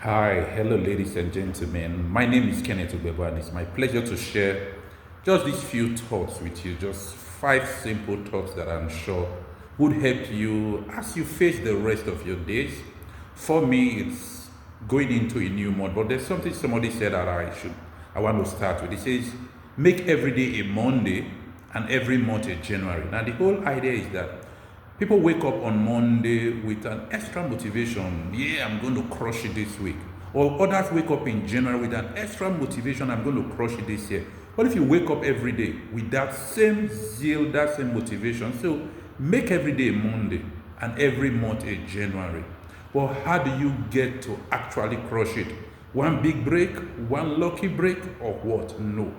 Hi, hello, ladies and gentlemen. My name is Kenneth Ubebo, and it's my pleasure to share just these few thoughts with you. Just five simple thoughts that I'm sure would help you as you face the rest of your days. For me, it's going into a new month, but there's something somebody said that I want to start with. It says, make every day a Monday and every month a January. Now, the whole idea is that people wake up on Monday with an extra motivation. Yeah, I'm going to crush it this week. Or others wake up in January with an extra motivation. I'm going to crush it this year. What if you wake up every day with that same zeal, that same motivation? So make every day a Monday and every month a January. Well, how do you get to actually crush it? One big break, one lucky break, or what? No.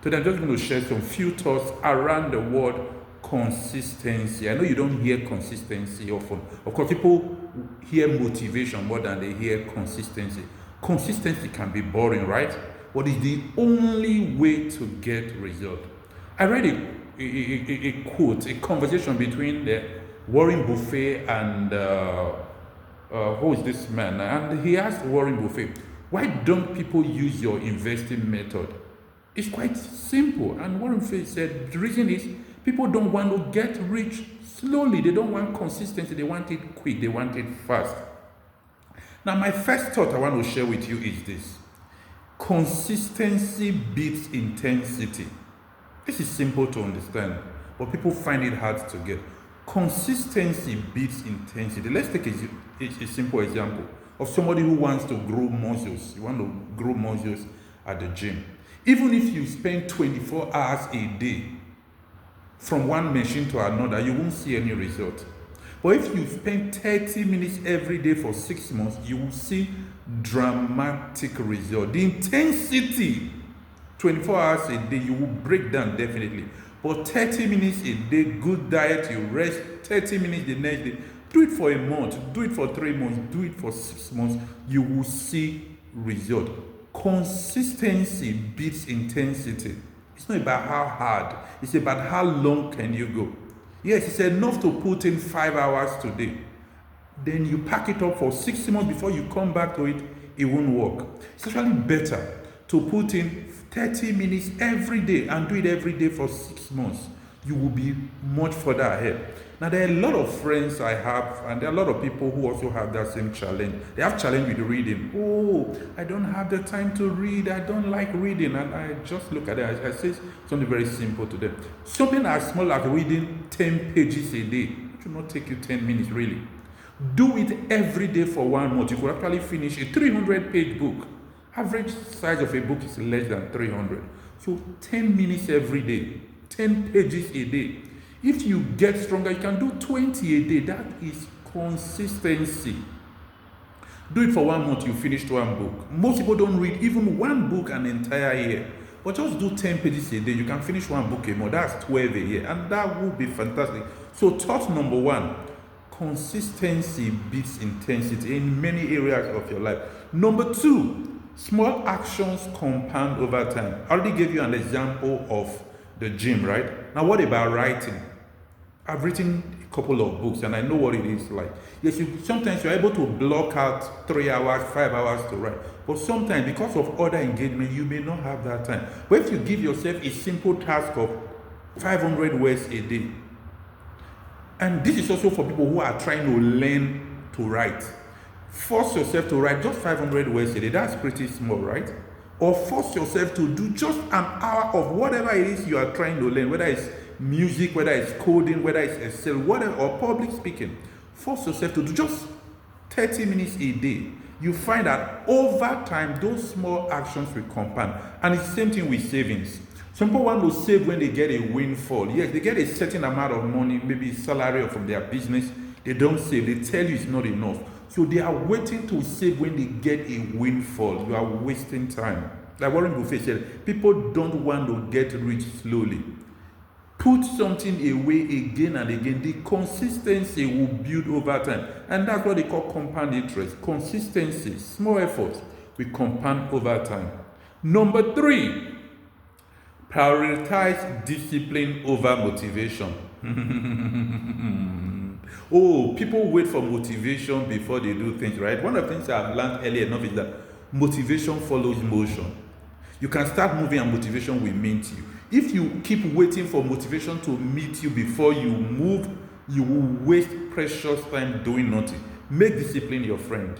Today I'm just going to share some few thoughts around the word consistency. I know you don't hear consistency often. Of course, people hear motivation more than they hear consistency. Consistency can be boring, right? But it's the only way to get result. I read a quote, a conversation between Warren Buffett and who is this man? And he asked Warren Buffett, why don't people use your investing method? It's quite simple. And Warren Buffett said the reason is people don't want to get rich slowly. They don't want consistency. They want it quick. They want it fast. Now, my first thought I want to share with you is this: consistency beats intensity. This is simple to understand, but people find it hard to get. Consistency beats intensity. Let's take a simple example of somebody who wants to grow muscles. You want to grow muscles at the gym. Even if you spend 24 hours a day from one machine to another, you won't see any result. But if you spend 30 minutes every day for 6 months, you will see dramatic result. The intensity, 24 hours a day, you will break down definitely. But 30 minutes a day, good diet, you rest 30 minutes the next day. Do it for a month, do it for 3 months, do it for 6 months, you will see result. Consistency beats intensity. It's not about how hard, it's about how long can you go. Yes, it's enough to put in 5 hours today. Then you pack it up for 6 months before you come back to it, it won't work. It's actually better to put in 30 minutes every day and do it every day for 6 months. You will be much further ahead. Now, there are a lot of friends I have, and there are a lot of people who also have that same challenge. They have challenge with reading. Oh, I don't have the time to read. I don't like reading. And I just look at it. I say something very simple to them. Something as small as reading 10 pages a day. It should not take you 10 minutes, really. Do it every day for 1 month. You could actually finish a 300-page book. Average size of a book is less than 300. So 10 minutes every day, 10 pages a day. If you get stronger, you can do 20 a day. That is consistency. Do it for 1 month, you finished one book. Most people don't read even one book an entire year. But just do 10 pages a day. You can finish one book a month. That's 12 a year. And that will be fantastic. So thought number one, consistency beats intensity in many areas of your life. Number two, small actions compound over time. I already gave you an example of the gym, right? Now, what about writing? I've written a couple of books and I know what it is like. Yes, sometimes you're able to block out 3 hours, 5 hours to write. But sometimes, because of other engagement, you may not have that time. But if you give yourself a simple task of 500 words a day, and this is also for people who are trying to learn to write. Force yourself to write just 500 words a day. That's pretty small, right? Or force yourself to do just an hour of whatever it is you are trying to learn, whether it's music, whether it's coding, whether it's Excel, whatever, or public speaking. Force yourself to do just 30 minutes a day. You find that over time, those small actions will compound. And it's the same thing with savings. Some people want to save when they get a windfall. Yes, they get a certain amount of money, maybe salary or from their business. They don't save. They tell you it's not enough. So they are waiting to save when they get a windfall. You are wasting time. Like Warren Buffett said, people don't want to get rich slowly. Put something away again and again. The consistency will build over time. And that's what they call compound interest. Consistency, small efforts, will compound over time. Number three, prioritize discipline over motivation. Oh, people wait for motivation before they do things, right? One of the things I've learned earlier enough is that motivation follows motion. You can start moving and motivation will meet you. If you keep waiting for motivation to meet you before you move, you will waste precious time doing nothing. Make discipline your friend.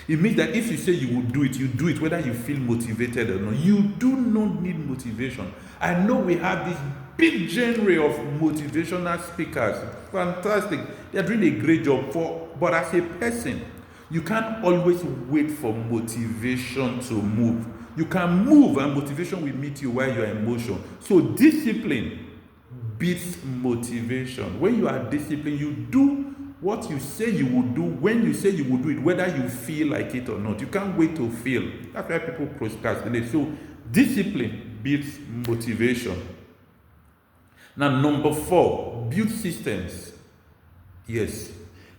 It means that if you say you will do it whether you feel motivated or not. You do not need motivation. I know we have this big genre of motivational speakers. Fantastic. They're doing a great job but as a person, you can't always wait for motivation to move. You can move and motivation will meet you while you're in motion. So discipline beats motivation. When you are disciplined, you do what you say you will do when you say you will do it, whether you feel like it or not. You can't wait to feel. That's why people procrastinate. So discipline beats motivation. Now, number 4, build systems. Yes.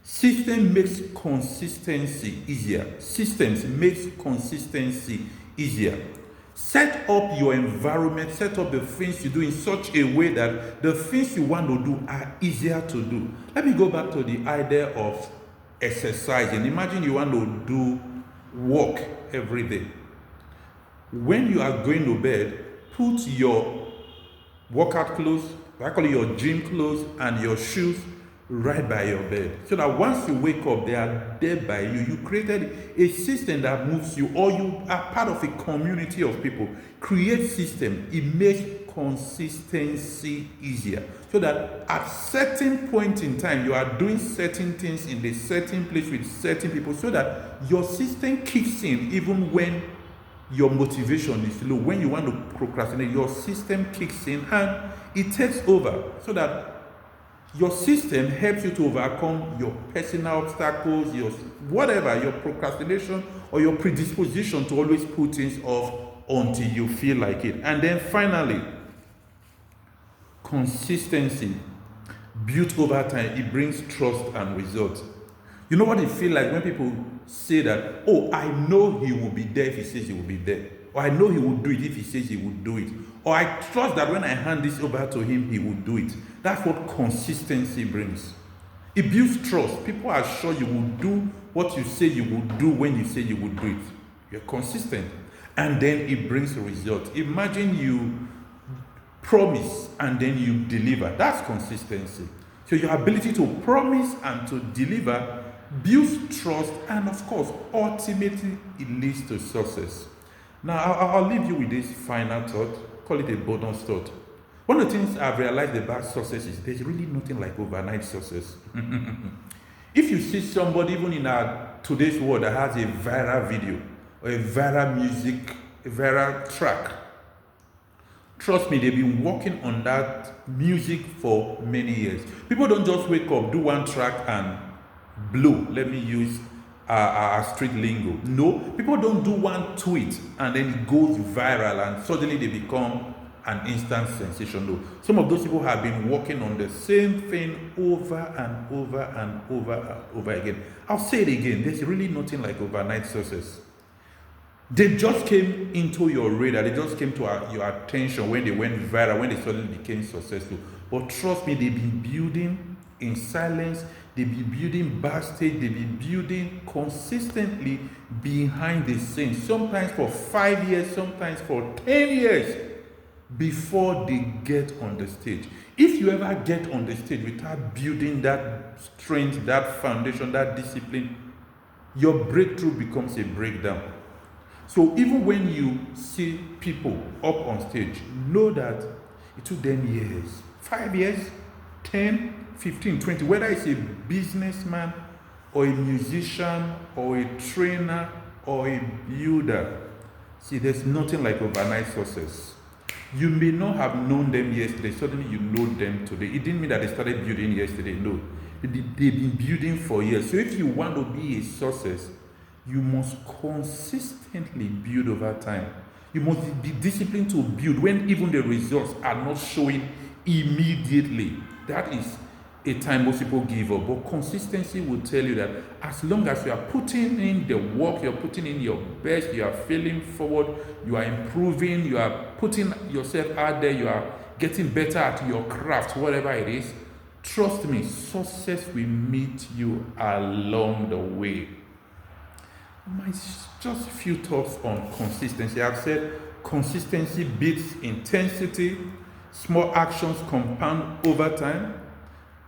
System makes consistency easier. Systems makes consistency easier. Set up your environment, set up the things you do in such a way that the things you want to do are easier to do. Let me go back to the idea of exercising. Imagine you want to do walk every day. When you are going to bed, put your workout clothes, actually your gym clothes and your shoes right by your bed, so that once you wake up, they are there by you. You created a system that moves you, or you are part of a community of people. Create system. It makes consistency easier, so that at certain point in time, you are doing certain things in a certain place with certain people, so that your system kicks in even when your motivation is low. When you want to procrastinate, your system kicks in and it takes over, so that your system helps you to overcome your personal obstacles, your whatever, your procrastination or your predisposition to always put things off until you feel like it. And then finally, consistency built over time, it brings trust and results. You know what it feels like when people say that, oh, I know he will be there if he says he will be there. Or I know he will do it if he says he will do it. Or I trust that when I hand this over to him, he will do it. That's what consistency brings. It builds trust. People are sure you will do what you say you will do when you say you will do it. You're consistent. And then it brings results. Imagine you promise and then you deliver. That's consistency. So your ability to promise and to deliver builds trust, and of course, ultimately it leads to success. Now, I'll leave you with this final thought. Call it a bonus thought. One of the things I've realized about success is there's really nothing like overnight success. If you see somebody, even in today's world, that has a viral video or a viral music, a viral track, trust me, they've been working on that music for many years. People don't just wake up, do one track and blow. Let me use street lingo. No, people don't do one tweet and then it goes viral and suddenly they become an instant sensation. No, some of those people have been working on the same thing over and over and over and over again. I'll say it again, there's really nothing like overnight success. They just came into your radar, they just came to your attention when they went viral, when they suddenly became successful. But trust me, they've been building in silence, they've been building backstage, they've been building consistently behind the scenes, sometimes for 5 years, sometimes for 10 years before they get on the stage. If you ever get on the stage without building that strength, that foundation, that discipline, your breakthrough becomes a breakdown. So even when you see people up on stage, know that it took them years, 5 years, 10, 15, 20, whether it's a businessman or a musician or a trainer or a builder. See, there's nothing like overnight success. You may not have known them yesterday, suddenly you know them today. It didn't mean that they started building yesterday, no. They've been building for years. So if you want to be a success, you must consistently build over time. You must be disciplined to build when even the results are not showing immediately. That is a time most people give up. But consistency will tell you that as long as you are putting in the work, you're putting in your best, you are failing forward, you are improving, you are putting yourself out there, you are getting better at your craft, whatever it is, Trust me, success will meet you along the way. Just a few thoughts on consistency. I've said consistency beats intensity. Small actions compound over time.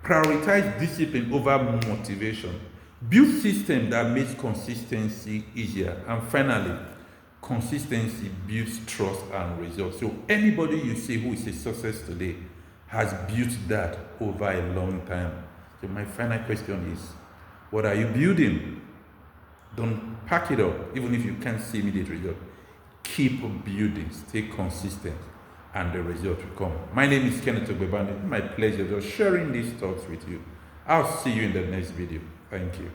Prioritize discipline over motivation. Build systems that makes consistency easier. And finally, consistency builds trust and results. So anybody you see who is a success today has built that over a long time. So my final question is, what are you building? Don't pack it up, even if you can't see immediate result. Keep building, stay consistent, and the result will come. My name is Kenneth Ogbebane. It's my pleasure just sharing these thoughts with you. I'll see you in the next video. Thank you.